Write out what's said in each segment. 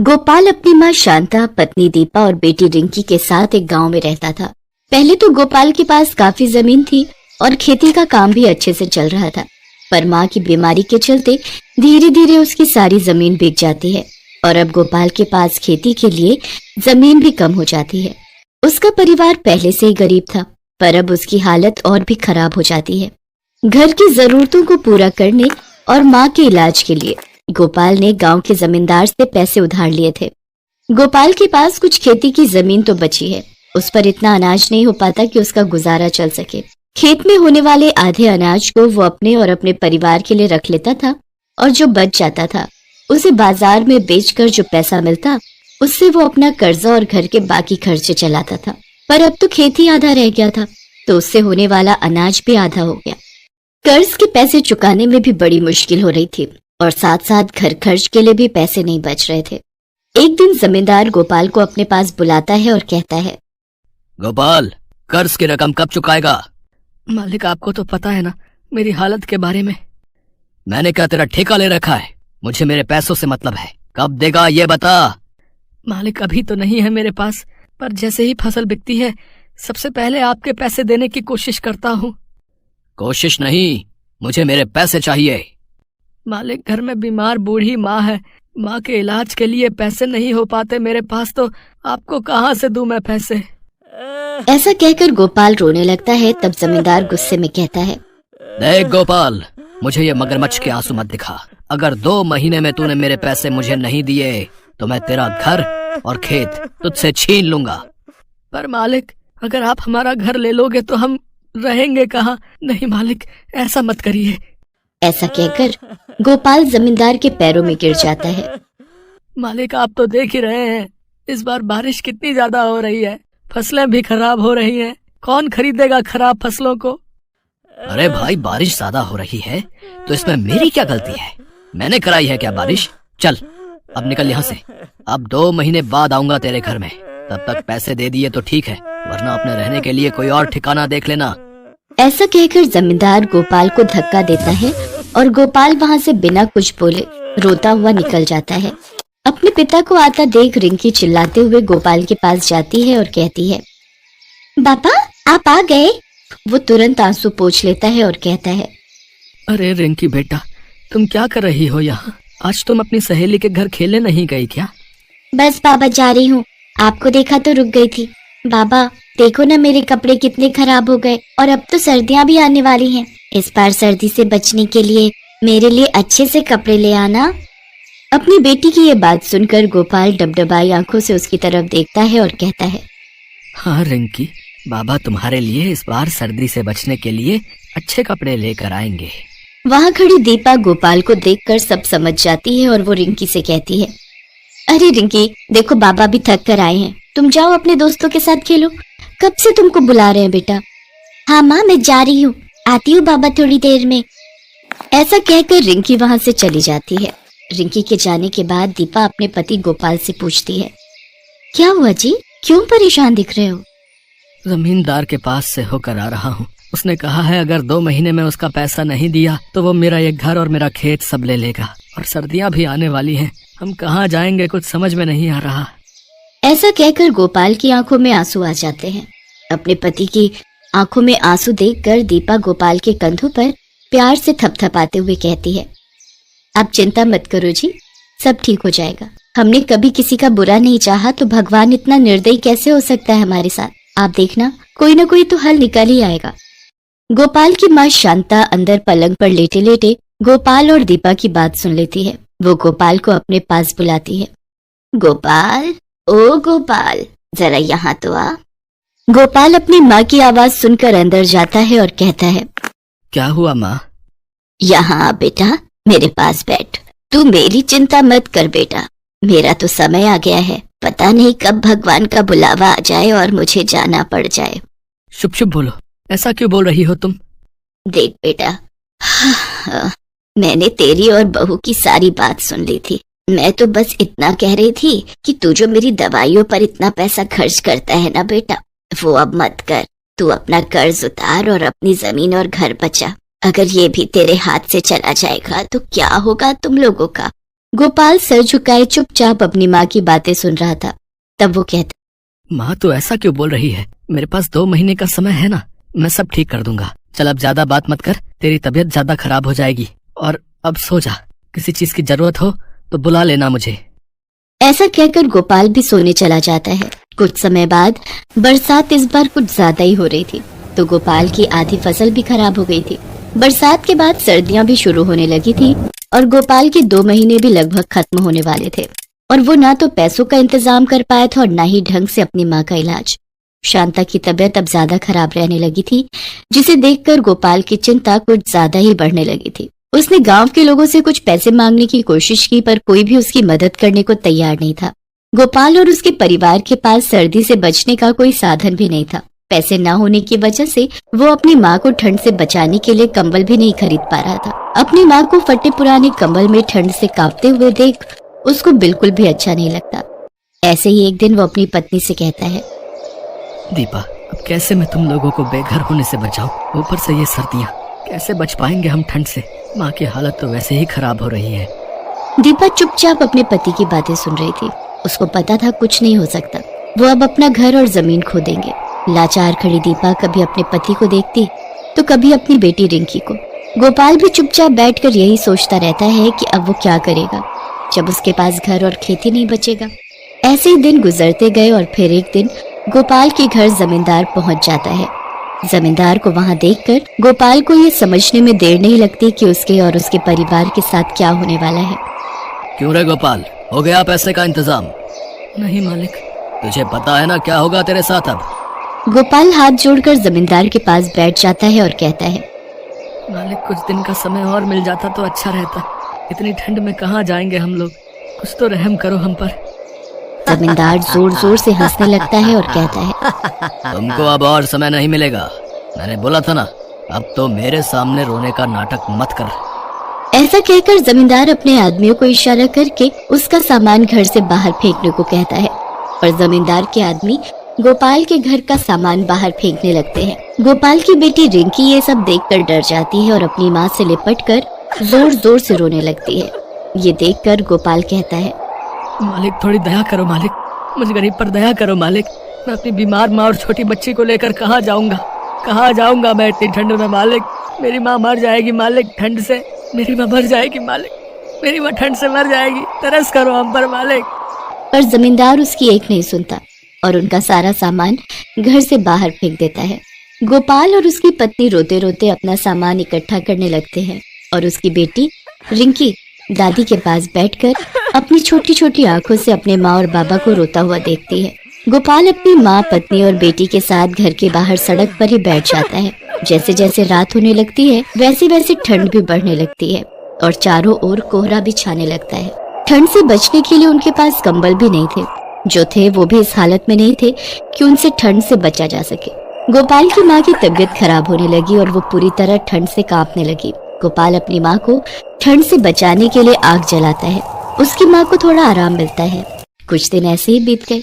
गोपाल अपनी माँ शांता, पत्नी दीपा और बेटी रिंकी के साथ एक गांव में रहता था। पहले तो गोपाल के पास काफी जमीन थी और खेती का काम भी अच्छे से चल रहा था, पर माँ की बीमारी के चलते धीरे धीरे उसकी सारी जमीन बिक जाती है और अब गोपाल के पास खेती के लिए जमीन भी कम हो जाती है। उसका परिवार पहले से ही गरीब था, पर अब उसकी हालत और भी खराब हो जाती है। घर की जरूरतों को पूरा करने और माँ के इलाज के लिए गोपाल ने गांव के जमींदार से पैसे उधार लिए थे। गोपाल के पास कुछ खेती की जमीन तो बची है, उस पर इतना अनाज नहीं हो पाता कि उसका गुजारा चल सके। खेत में होने वाले आधे अनाज को वो अपने और अपने परिवार के लिए रख लेता था और जो बच जाता था उसे बाजार में बेचकर जो पैसा मिलता उससे वो अपना कर्जा और घर के बाकी खर्चे चलाता था। पर अब तो खेती आधा रह गया था तो उससे होने वाला अनाज भी आधा हो गया। कर्ज के पैसे चुकाने में भी बड़ी मुश्किल हो रही थी और साथ साथ घर खर्च के लिए भी पैसे नहीं बच रहे थे। एक दिन जमींदार गोपाल को अपने पास बुलाता है और कहता है, गोपाल, कर्ज की रकम कब चुकाएगा? मालिक, आपको तो पता है ना मेरी हालत के बारे में। मैंने क्या तेरा ठेका ले रखा है? मुझे मेरे पैसों से मतलब है। कब देगा ये बता। मालिक, अभी तो नहीं है मेरे पास, पर जैसे ही फसल बिकती है सबसे पहले आपके पैसे देने की कोशिश करता हूँ। कोशिश नहीं, मुझे मेरे पैसे चाहिए। मालिक, घर में बीमार बूढ़ी माँ है, माँ के इलाज के लिए पैसे नहीं हो पाते मेरे पास, तो आपको कहाँ से दूं मैं पैसे? ऐसा कहकर गोपाल रोने लगता है। तब जमींदार गुस्से में कहता है, देख गोपाल, मुझे ये मगरमच्छ के आंसू मत दिखा। अगर 2 महीने में तूने मेरे पैसे मुझे नहीं दिए तो मैं तेरा घर और खेत तुझसे छीन लूंगा। पर मालिक, अगर आप हमारा घर ले लोगे तो हम रहेंगे कहाँ? नहीं मालिक, ऐसा मत करिए। ऐसा कहकर गोपाल जमींदार के पैरों में गिर जाता है। मालिक, आप तो देख ही रहे हैं इस बार बारिश कितनी ज्यादा हो रही है, फसलें भी खराब हो रही हैं। कौन खरीदेगा खराब फसलों को? अरे भाई, बारिश ज्यादा हो रही है तो इसमें मेरी क्या गलती है? मैंने कराई है क्या बारिश? चल अब निकल यहाँ से। अब 2 महीने बाद आऊंगा तेरे घर में, तब तक पैसे दे दिए तो ठीक है, वरना अपने रहने के लिए कोई और ठिकाना देख लेना। ऐसा कहकर जमींदार गोपाल को धक्का देता है और गोपाल वहाँ से बिना कुछ बोले रोता हुआ निकल जाता है। अपने पिता को आता देख रिंकी चिल्लाते हुए गोपाल के पास जाती है और कहती है, पापा आप आ गए। वो तुरंत आंसू पोंछ लेता है और कहता है, अरे रिंकी बेटा, तुम क्या कर रही हो यहाँ? आज तुम अपनी सहेली के घर खेलने नहीं गई क्या? बस बाबा जा रही हूँ, आपको देखा तो रुक गई थी। बाबा देखो ना मेरे कपड़े कितने खराब हो गए और अब तो सर्दियाँ भी आने वाली हैं। इस बार सर्दी से बचने के लिए मेरे लिए अच्छे से कपड़े ले आना। अपनी बेटी की ये बात सुनकर गोपाल डबडबाई आंखों से उसकी तरफ देखता है और कहता है, हाँ रिंकी, बाबा तुम्हारे लिए इस बार सर्दी से बचने के लिए अच्छे कपड़े लेकर आएंगे। वहाँ खड़ी दीपा गोपाल को देखकर सब समझ जाती है और वो रिंकी से कहती है, अरे रिंकी देखो बाबा भी थक कर आए हैं, तुम जाओ अपने दोस्तों के साथ खेलो, कब से तुमको बुला रहे हैं बेटा। हाँ माँ मैं जा रही हूँ, आती हूँ बाबा थोड़ी देर में। ऐसा कहकर रिंकी वहाँ से चली जाती है। रिंकी के जाने के बाद दीपा अपने पति गोपाल से पूछती है, क्या हुआ जी, क्यों परेशान दिख रहे हो? जमींदार के पास से होकर आ रहा हूँ। उसने कहा है अगर 2 महीने में उसका पैसा नहीं दिया तो वो मेरा ये घर और मेरा खेत सब ले लेगा, और सर्दियाँ भी आने वाली हैं, हम कहाँ जाएंगे कुछ समझ में नहीं आ रहा। ऐसा कहकर गोपाल की आंखों में आंसू आ जाते हैं। अपने पति की आंखों में आंसू देखकर दीपा गोपाल के कंधों पर प्यार से थपथपाते हुए कहती है, आप चिंता मत करो जी, सब ठीक हो जाएगा। हमने कभी किसी का बुरा नहीं चाहा तो भगवान इतना निर्दयी कैसे हो सकता है हमारे साथ। आप देखना कोई न कोई तो हल निकल ही आएगा। गोपाल की माँ शांता अंदर पलंग पर लेटे लेटे गोपाल और दीपा की बात सुन लेती है। वो गोपाल को अपने पास बुलाती है, गोपाल, ओ गोपाल, जरा यहाँ तो आ। गोपाल अपनी माँ की आवाज सुनकर अंदर जाता है और कहता है, क्या हुआ माँ? यहाँ आ बेटा, मेरे पास बैठ। तू मेरी चिंता मत कर बेटा, मेरा तो समय आ गया है, पता नहीं कब भगवान का बुलावा आ जाए और मुझे जाना पड़ जाए। शुभ शुभ बोलो, ऐसा क्यों बोल रही हो तुम? देख बेटा, मैंने तेरी और बहू की सारी बात सुन ली थी। मैं तो बस इतना कह रही थी कि तू जो मेरी दवाइयों पर इतना पैसा खर्च करता है ना बेटा, वो अब मत कर। तू अपना कर्ज उतार और अपनी जमीन और घर बचा। अगर ये भी तेरे हाथ से चला जाएगा तो क्या होगा तुम लोगों का? गोपाल सर झुकाए चुपचाप अपनी माँ की बातें सुन रहा था। तब वो कहता, माँ तो ऐसा क्यों बोल रही है? मेरे पास 2 महीने का समय है ना, मैं सब ठीक कर दूंगा। चल अब ज्यादा बात मत कर, तेरी तबीयत ज्यादा खराब हो जाएगी। और अब सो जा, किसी चीज की जरूरत हो तो बुला लेना मुझे। ऐसा कहकर गोपाल भी सोने चला जाता है। कुछ समय बाद बरसात इस बार कुछ ज्यादा ही हो रही थी, तो गोपाल की आधी फसल भी खराब हो गई थी। बरसात के बाद सर्दियां भी शुरू होने लगी थी और गोपाल के 2 महीने भी लगभग खत्म होने वाले थे और वो ना तो पैसों का इंतजाम कर पाया था और ना ही ढंग से अपनी माँ का इलाज। शांता की तबीयत अब ज्यादा खराब रहने लगी थी, जिसे देखकर गोपाल की चिंता कुछ ज्यादा ही बढ़ने लगी थी। उसने गांव के लोगों से कुछ पैसे मांगने की कोशिश की, पर कोई भी उसकी मदद करने को तैयार नहीं था। गोपाल और उसके परिवार के पास सर्दी से बचने का कोई साधन भी नहीं था। पैसे न होने की वजह से वो अपनी माँ को ठंड से बचाने के लिए कंबल भी नहीं खरीद पा रहा था। अपनी माँ को फटे पुराने कंबल में ठंड से कांपते हुए देख उसको बिल्कुल भी अच्छा नहीं लगता। ऐसे ही एक दिन वो अपनी पत्नी से कहता है, दीपा, अब कैसे मैं तुम लोगों को बेघर होने से बचाऊं? ऊपर से ये सर्दियाँ, कैसे बच पाएंगे हम ठंड से? माँ की हालत तो वैसे ही खराब हो रही है। दीपा चुपचाप अपने पति की बातें सुन रही थी। उसको पता था कुछ नहीं हो सकता, वो अब अपना घर और जमीन खो देंगे। लाचार खड़ी दीपा कभी अपने पति को देखती तो कभी अपनी बेटी रिंकी को। गोपाल भी चुपचाप बैठकर यही सोचता रहता है कि अब वो क्या करेगा जब उसके पास घर और खेती नहीं बचेगा। ऐसे ही दिन गुजरते गए और फिर एक दिन गोपाल के घर जमींदार पहुंच जाता है। जमींदार को वहां देखकर गोपाल को ये समझने में देर नहीं लगती कि उसके और उसके परिवार के साथ क्या होने वाला है। क्यों रे गोपाल, हो गया पैसे का इंतजाम? नहीं मालिक। तुझे पता है ना क्या होगा तेरे साथ अब? गोपाल हाथ जोड़कर जमींदार के पास बैठ जाता है और कहता है, मालिक, कुछ दिन का समय और मिल जाता तो अच्छा रहता। इतनी ठंड में कहाँ जाएंगे हम लोग? कुछ तो रहम करो हम पर। जमींदार जोर जोर से हंसने लगता है और कहता है, तुमको अब और समय नहीं मिलेगा। मैंने बोला था ना, अब तो मेरे सामने रोने का नाटक मत कर। ऐसा कहकर जमींदार अपने आदमियों को इशारा करके उसका सामान घर से बाहर फेंकने को कहता है और जमींदार के आदमी गोपाल के घर का सामान बाहर फेंकने लगते हैं। गोपाल की बेटी रिंकी ये सब देखकर डर जाती है और अपनी माँ से लिपटकर जोर जोर से रोने लगती है। ये देखकर गोपाल कहता है, मालिक, थोड़ी दया करो मालिक, मुझ गरीब पर दया करो मालिक। मैं अपनी बीमार माँ और छोटी बच्ची को लेकर कहाँ जाऊंगा मैं इतनी ठंड में मालिक? मेरी माँ मर जाएगी मालिक ठंड से। मेरी माँ मर जाएगी मालिक, मेरी माँ ठंड से मर जाएगी। तरस करो हम पर मालिक। पर जमींदार उसकी एक नहीं सुनता और उनका सारा सामान घर से बाहर फेंक देता है। गोपाल और उसकी पत्नी रोते रोते अपना सामान इकट्ठा करने लगते हैं और उसकी बेटी रिंकी दादी के पास बैठकर अपनी छोटी छोटी आंखों से अपने माँ और बाबा को रोता हुआ देखती है। गोपाल अपनी माँ, पत्नी और बेटी के साथ घर के बाहर सड़क पर ही बैठ जाता है। जैसे जैसे रात होने लगती है वैसे वैसे ठंड भी बढ़ने लगती है और चारों ओर कोहरा भी छाने लगता है। ठंड से बचने के लिए उनके पास कंबल भी नहीं थे, जो थे वो भी इस हालत में नहीं थे कि उनसे ठंड से बचा जा सके। गोपाल की माँ की तबीयत खराब होने लगी और वो पूरी तरह ठंड से कांपने लगी। गोपाल अपनी माँ को ठंड से बचाने के लिए आग जलाता है। उसकी माँ को थोड़ा आराम मिलता है। कुछ दिन ऐसे ही बीत गए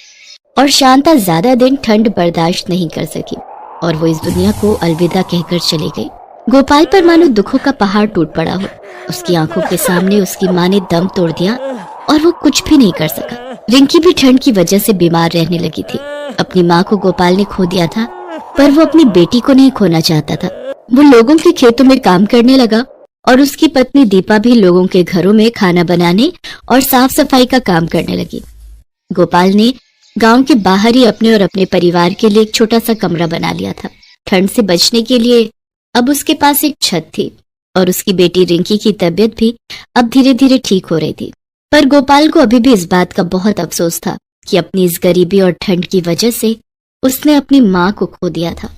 और शांता ज्यादा दिन ठंड बर्दाश्त नहीं कर सकी और वो इस दुनिया को अलविदा कहकर चली गई। गोपाल पर मानो दुखों का पहाड़ टूट पड़ा हो। उसकी आंखों के सामने उसकी माँ ने दम तोड़ दिया और वो कुछ भी नहीं कर सका। रिंकी भी ठंड की वजह से बीमार रहने लगी थी। अपनी माँ को गोपाल ने खो दिया था, पर वो अपनी बेटी को नहीं खोना चाहता था। वो लोगों के खेतों में काम करने लगा और उसकी पत्नी दीपा भी लोगों के घरों में खाना बनाने और साफ सफाई का काम करने लगी। गोपाल ने गांव के बाहर ही अपने और अपने परिवार के लिए एक छोटा सा कमरा बना लिया था। ठंड से बचने के लिए अब उसके पास एक छत थी और उसकी बेटी रिंकी की तबीयत भी अब धीरे धीरे ठीक हो रही थी। पर गोपाल को अभी भी इस बात का बहुत अफसोस था कि अपनी इस गरीबी और ठंड की वजह से उसने अपनी माँ को खो दिया था।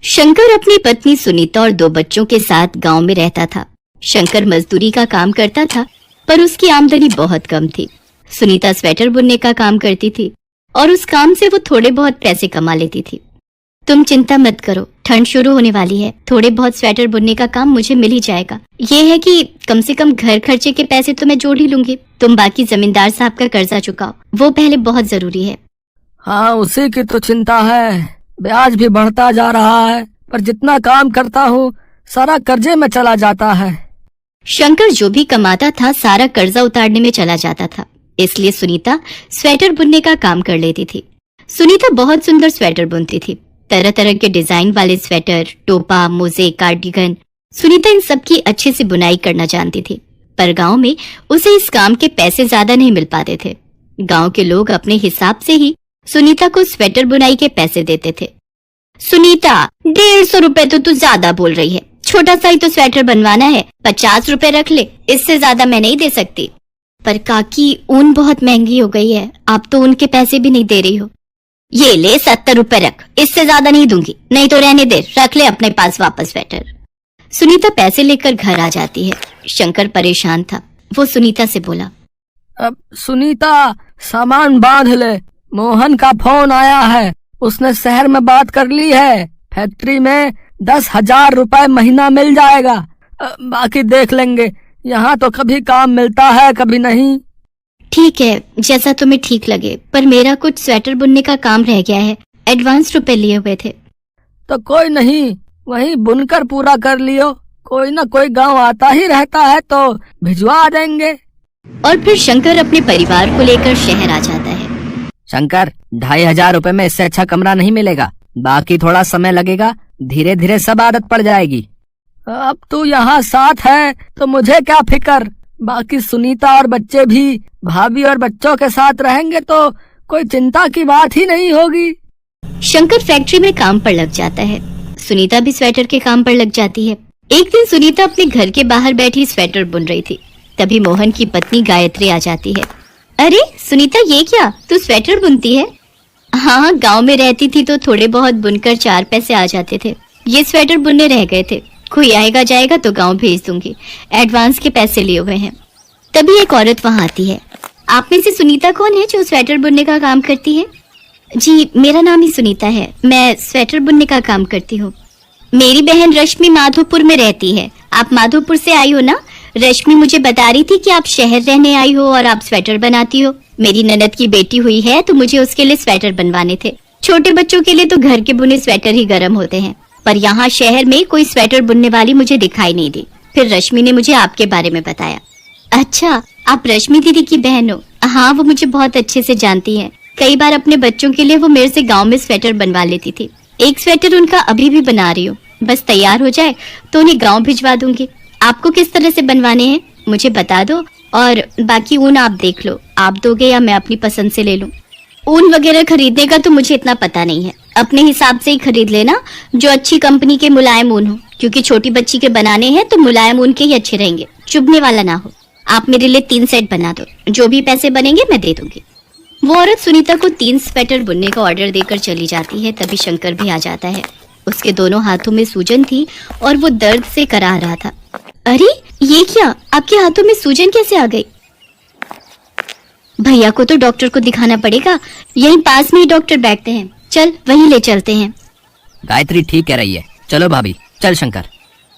शंकर अपनी पत्नी सुनीता और 2 बच्चों के साथ गांव में रहता था। शंकर मजदूरी का काम करता था, पर उसकी आमदनी बहुत कम थी। सुनीता स्वेटर बुनने का काम करती थी और उस काम से वो थोड़े बहुत पैसे कमा लेती थी। तुम चिंता मत करो, ठंड शुरू होने वाली है, थोड़े बहुत स्वेटर बुनने का काम मुझे मिल ही जाएगा। ये है कि कम से कम घर खर्चे के पैसे तो मैं जोड़ ही लूंगी। तुम बाकी जमींदार साहब का कर्जा चुकाओ, वो पहले बहुत जरूरी है। हाँ, उसी की तो चिंता है। ब्याज भी बढ़ता जा रहा है, पर जितना काम करता हूँ सारा कर्जे में चला जाता है। शंकर जो भी कमाता था सारा कर्जा उतारने में चला जाता था, इसलिए सुनीता स्वेटर बुनने का काम कर लेती थी। सुनीता बहुत सुंदर स्वेटर बुनती थी, तरह तरह के डिजाइन वाले स्वेटर, टोपा, मोजे, कार्डिगन। सुनीता इन सब की अच्छे से बुनाई करना जानती थी, पर गांव में उसे इस काम के पैसे ज्यादा नहीं मिल पाते थे। गांव के लोग अपने हिसाब से ही सुनीता को स्वेटर बुनाई के पैसे देते थे। सुनीता, 150 रुपए तो तू ज्यादा बोल रही है, छोटा सा ही तो स्वेटर बनवाना है, 50 रुपए रख ले, इससे ज्यादा मैं नहीं दे सकती। पर काकी, ऊन बहुत महंगी हो गई है, आप तो ऊन के पैसे भी नहीं दे रही हो। ये ले 70 रुपए रख, इससे ज्यादा नहीं दूंगी, नहीं तो रहने दे, रख ले अपने पास वापस स्वेटर। सुनीता पैसे लेकर घर आ जाती है। शंकर परेशान था, वो सुनीता से बोला, अब सुनीता सामान बांध ले, मोहन का फोन आया है, उसने शहर में बात कर ली है, फैक्ट्री में 10,000 रुपए महीना मिल जाएगा, बाकी देख लेंगे, यहाँ तो कभी काम मिलता है कभी नहीं। ठीक है, जैसा तुम्हें ठीक लगे, पर मेरा कुछ स्वेटर बुनने का काम रह गया है, एडवांस रुपए लिए हुए थे। तो कोई नहीं, वहीं बुनकर पूरा कर लियो, कोई ना कोई गांव आता ही रहता है तो भिजवा देंगे। और फिर शंकर अपने परिवार को लेकर शहर आ जाता है। शंकर, 2,500 रुपए में इससे अच्छा कमरा नहीं मिलेगा, बाकी थोड़ा समय लगेगा, धीरे धीरे सब आदत पड़ जाएगी। अब तू यहाँ साथ है तो मुझे क्या फिक्र, बाकी सुनीता और बच्चे भी भाभी और बच्चों के साथ रहेंगे तो कोई चिंता की बात ही नहीं होगी। शंकर फैक्ट्री में काम पर लग जाता है, सुनीता भी स्वेटर के काम पर लग जाती है। एक दिन सुनीता अपने घर के बाहर बैठी स्वेटर बुन रही थी, तभी मोहन की पत्नी गायत्री आ जाती है। अरे सुनीता, ये क्या, तू स्वेटर बुनती है? हाँ, गांव में रहती थी तो थोड़े बहुत बुनकर 4 पैसे आ जाते थे, ये स्वेटर बुनने रह गए थे, कोई आएगा जाएगा तो गांव भेज दूंगी, एडवांस के पैसे लिए हुए हैं। तभी एक औरत वहाँ आती है। आप में से सुनीता कौन है जो स्वेटर बुनने का काम करती है? जी, मेरा नाम ही सुनीता है, मैं स्वेटर बुनने का काम करती हूँ। मेरी बहन रश्मि माधोपुर में रहती है, आप माधोपुर से आई हो ना? रश्मि मुझे बता रही थी कि आप शहर रहने आई हो और आप स्वेटर बनाती हो। मेरी ननद की बेटी हुई है तो मुझे उसके लिए स्वेटर बनवाने थे। छोटे बच्चों के लिए तो घर के बुने स्वेटर ही गर्म होते हैं, पर यहाँ शहर में कोई स्वेटर बुनने वाली मुझे दिखाई नहीं दी। फिर रश्मि ने मुझे आपके बारे में बताया। अच्छा, आप रश्मि दीदी की बहन हो? हाँ, वो मुझे बहुत अच्छे से जानती है, कई बार अपने बच्चों के लिए वो मेरे से गाँव में स्वेटर बनवा लेती थी। एक स्वेटर उनका अभी भी बना रही हूँ, बस तैयार हो जाए तो उन्हें गाँव भिजवा दूंगी। आपको किस तरह से बनवाने हैं मुझे बता दो, और बाकी ऊन आप देख लो, आप दोगे या मैं अपनी पसंद से ले लूं? ऊन वगैरह खरीदने का तो मुझे इतना पता नहीं है, अपने हिसाब से ही खरीद लेना, जो अच्छी कंपनी के मुलायम ऊन हो, क्योंकि छोटी बच्ची के बनाने हैं तो मुलायम ऊन के ही अच्छे रहेंगे, चुभने वाला ना हो। आप मेरे लिए 3 सेट बना दो, जो भी पैसे बनेंगे मैं दे दूंगी। वो औरत सुनीता को 3 स्वेटर बुनने का ऑर्डर देकर चली जाती है। तभी शंकर भी आ जाता है, उसके दोनों हाथों में सूजन थी और वो दर्द से कराह रहा था। अरे ये क्या, आपके हाथों में सूजन कैसे आ गई? भैया को तो डॉक्टर को दिखाना पड़ेगा, यहीं पास में ही डॉक्टर बैठते हैं, चल वहीं ले चलते हैं। गायत्री ठीक कह रही है, चलो भाभी, चल शंकर।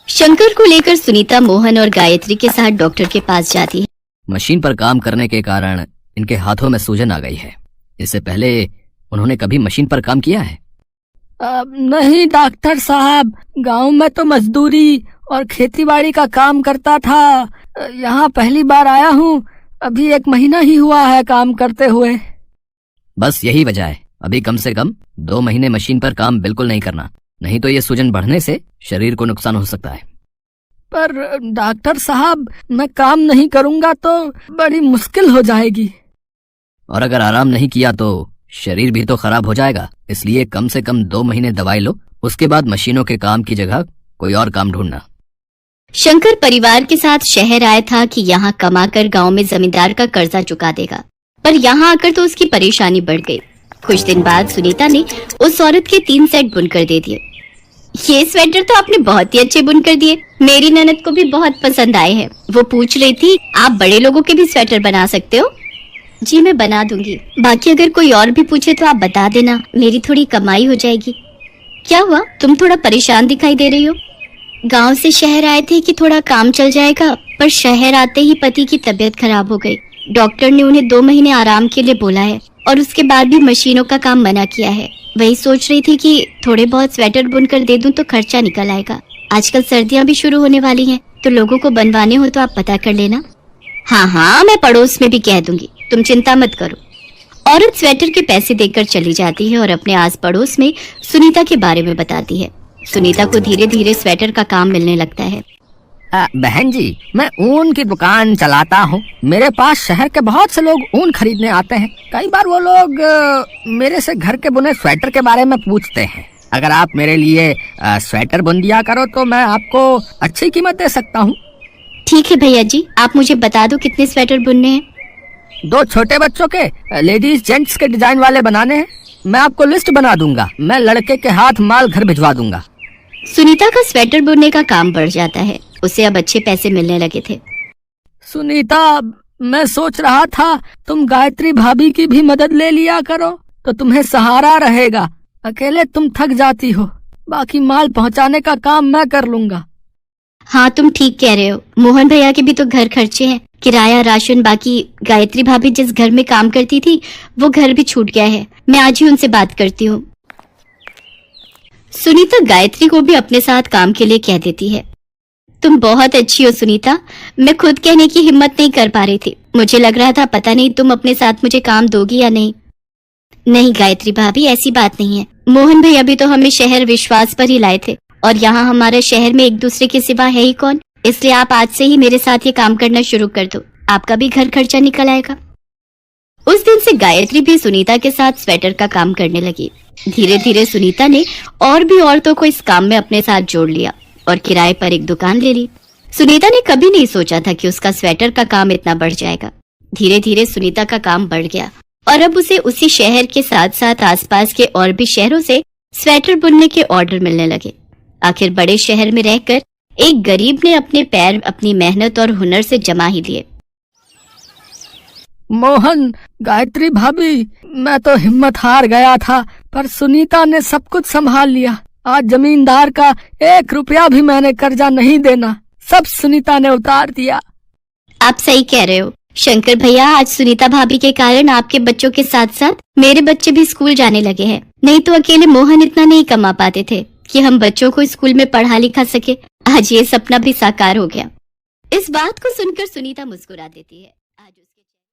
शंकर को लेकर सुनीता मोहन और गायत्री के साथ डॉक्टर के पास जाती है। मशीन पर काम करने के कारण इनके हाथों में सूजन आ गई है, इससे पहले उन्होंने कभी मशीन पर काम किया है? नहीं डॉक्टर साहब, गांव में तो मजदूरी और खेतीबाड़ी का काम करता था, यहाँ पहली बार आया हूँ, अभी 1 महीना ही हुआ है काम करते हुए। बस यही वजह है, अभी कम से कम 2 महीने मशीन पर काम बिल्कुल नहीं करना, नहीं तो ये सूजन बढ़ने से शरीर को नुकसान हो सकता है। पर डॉक्टर साहब, मैं काम नहीं करूँगा तो बड़ी मुश्किल हो जाएगी। और अगर आराम नहीं किया तो शरीर भी तो खराब हो जाएगा, इसलिए कम से कम 2 महीने दवाई लो, उसके बाद मशीनों के काम की जगह कोई और काम ढूंढना। शंकर परिवार के साथ शहर आया था कि यहाँ कमाकर गांव में जमींदार का कर्जा चुका देगा, पर यहाँ आकर तो उसकी परेशानी बढ़ गई। कुछ दिन बाद सुनीता ने उस औरत के 3 सेट बुनकर दे दिए। ये स्वेटर तो आपने बहुत ही अच्छे बुनकर दिए, मेरी ननद को भी बहुत पसंद आए हैं। वो पूछ रही थी आप बड़े लोगों के भी स्वेटर बना सकते हो? जी मैं बना दूंगी, बाकी अगर कोई और भी पूछे तो आप बता देना, मेरी थोड़ी कमाई हो जाएगी। क्या हुआ, तुम थोड़ा परेशान दिखाई दे रही हो? गांव से शहर आए थे कि थोड़ा काम चल जाएगा, पर शहर आते ही पति की तबीयत खराब हो गई। डॉक्टर ने उन्हें 2 महीने आराम के लिए बोला है और उसके बाद भी मशीनों का काम मना किया है। वही सोच रही थी कि थोड़े बहुत स्वेटर बुनकर दे दूं तो खर्चा निकल आएगा। आजकल सर्दियां भी शुरू होने वाली हैं, तो लोगों को बनवाने हो तो आप पता कर लेना। हाँ, मैं पड़ोस में भी कह दूंगी, तुम चिंता मत करो। औरत स्वेटर के पैसे देकर चली जाती है और अपने आस पड़ोस में सुनीता के बारे में बताती है। सुनीता को धीरे धीरे स्वेटर का काम मिलने लगता है। बहन जी, मैं ऊन की दुकान चलाता हूँ। मेरे पास शहर के बहुत से लोग ऊन खरीदने आते हैं। कई बार वो लोग मेरे से घर के बुने स्वेटर के बारे में पूछते हैं। अगर आप मेरे लिए स्वेटर बुन दिया करो तो मैं आपको अच्छी कीमत दे सकता हूँ। ठीक है भैया जी, आप मुझे बता दो कितने स्वेटर बुनने हैं। 2 छोटे बच्चों के, लेडीज जेंट्स के डिजाइन वाले बनाने हैं। मैं आपको लिस्ट बना दूंगा। मैं लड़के के हाथ माल घर भिजवा दूंगा। सुनीता का स्वेटर बुनने का काम बढ़ जाता है। उसे अब अच्छे पैसे मिलने लगे थे। सुनीता, मैं सोच रहा था तुम गायत्री भाभी की भी मदद ले लिया करो तो तुम्हें सहारा रहेगा। अकेले तुम थक जाती हो। बाकी माल पहुंचाने का काम मैं कर लूंगा। हाँ, तुम ठीक कह रहे हो। मोहन भैया के भी तो घर खर्चे हैं, किराया, राशन। बाकी गायत्री भाभी जिस घर में काम करती थी वो घर भी छूट गया है। मैं आज ही उनसे बात करती हूँ। सुनीता गायत्री को भी अपने साथ काम के लिए कह देती है। तुम बहुत अच्छी हो सुनीता। मैं खुद कहने की हिम्मत नहीं कर पा रही थी। मुझे लग रहा था पता नहीं तुम अपने साथ मुझे काम दोगी या नहीं। नहीं गायत्री भाभी, ऐसी बात नहीं है। मोहन भैया भी तो हमें शहर विश्वास पर ही लाए थे, और यहाँ हमारे शहर में एक दूसरे के सिवा है ही कौन। इसलिए आप आज से ही मेरे साथ ये काम करना शुरू कर दो। आपका भी घर खर्चा निकल आएगा। उस दिन से गायत्री भी सुनीता के साथ स्वेटर का काम करने लगी। धीरे धीरे सुनीता ने और भी औरतों को इस काम में अपने साथ जोड़ लिया और किराए पर एक दुकान ले ली। सुनीता ने कभी नहीं सोचा था कि उसका स्वेटर का काम इतना बढ़ जाएगा। धीरे धीरे सुनीता का काम बढ़ गया और अब उसे उसी शहर के साथ साथ आसपास के और भी शहरों से स्वेटर बुनने के ऑर्डर मिलने लगे। आखिर बड़े शहर में रहकर एक गरीब ने अपने पैर अपनी मेहनत और हुनर से जमा ही लिए। मोहन, गायत्री भाभी, मैं तो हिम्मत हार गया था, पर सुनीता ने सब कुछ संभाल लिया। आज जमींदार का 1 रुपया भी मैंने कर्जा नहीं देना, सब सुनीता ने उतार दिया। आप सही कह रहे हो शंकर भैया। आज सुनीता भाभी के कारण आपके बच्चों के साथ साथ मेरे बच्चे भी स्कूल जाने लगे हैं। नहीं तो अकेले मोहन इतना नहीं कमा पाते थे कि हम बच्चों को स्कूल में पढ़ा लिखा सके। आज ये सपना भी साकार हो गया। इस बात को सुनकर सुनीता मुस्कुरा देती है।